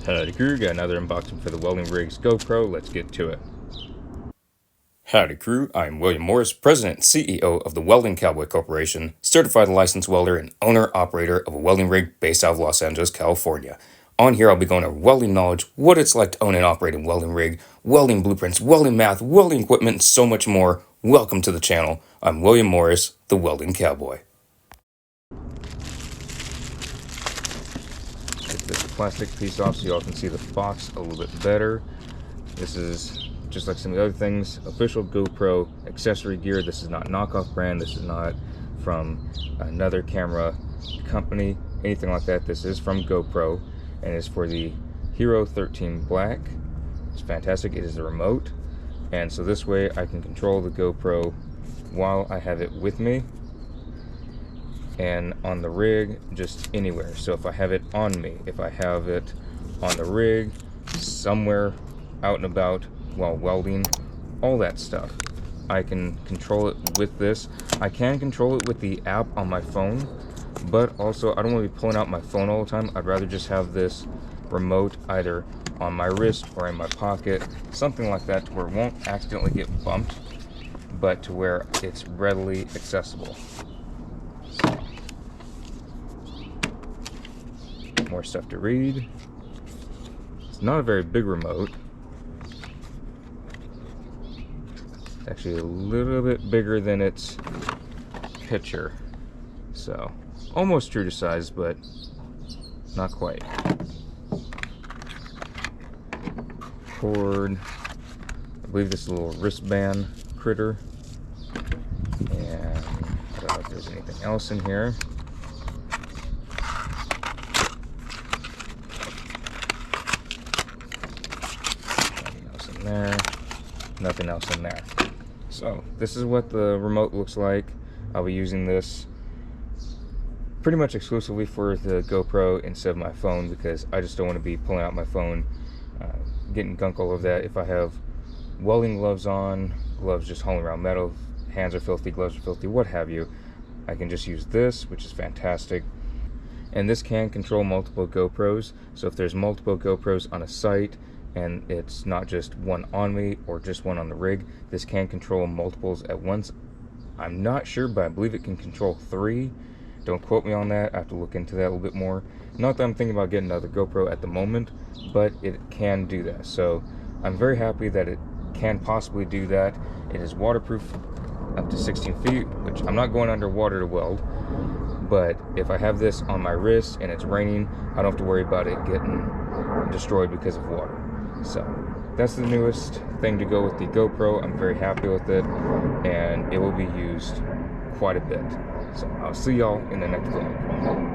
Howdy crew, got another unboxing for the Welding Rigs GoPro. Let's get to it. Howdy crew, I'm William Morris, President and CEO of the Welding Cowboy Corporation, certified licensed welder and owner-operator of a welding rig based out of Los Angeles, California. On here I'll be going over welding knowledge, what it's like to own and operate a welding rig, welding blueprints, welding math, welding equipment, and so much more. Welcome to the channel. I'm William Morris, the Welding Cowboy. Get this plastic piece off so y'all can see the box a little bit better. This is just like some of the other things, official GoPro accessory gear. This is not knockoff brand. This is not from another camera company, anything like that. This is from GoPro and is for the Hero 13 Black. It's fantastic. It is the remote, and so this way I can control the GoPro while I have it with me and on the rig, just anywhere. So if I have it on me, if I have it on the rig, somewhere out and about while welding, all that stuff, I can control it with this. I can control it with the app on my phone, but also I don't want to be pulling out my phone all the time. I'd rather just have this remote either on my wrist or in my pocket, something like that, to where it won't accidentally get bumped, but to where it's readily accessible. More stuff to read. It's not a very big remote. It's actually a little bit bigger than its picture, so almost true to size, but not quite. Cord. I believe this is a little wristband critter, and I don't know if there's anything else in here. There, nothing else in there. So this is what the remote looks like. I'll be using this pretty much exclusively for the GoPro instead of my phone, because I just don't want to be pulling out my phone, getting gunk all over that. If I have welding gloves on, gloves just hauling around metal, hands are filthy, gloves are filthy, what have you, I can just use this, which is fantastic. And this can control multiple GoPros, so if there's multiple GoPros on a site and it's not just one on me or just one on the rig, this can control multiples at once. I'm not sure, but I believe it can control 3. Don't quote me on that. I have to look into that a little bit more. Not that I'm thinking about getting another GoPro at the moment, but it can do that. So I'm very happy that it can possibly do that. It is waterproof up to 16 feet, which I'm not going underwater to weld. But if I have this on my wrist and it's raining, I don't have to worry about it getting destroyed because of water. So that's the newest thing to go with the GoPro. I'm very happy with it, and it will be used quite a bit. So I'll see y'all in the next vlog.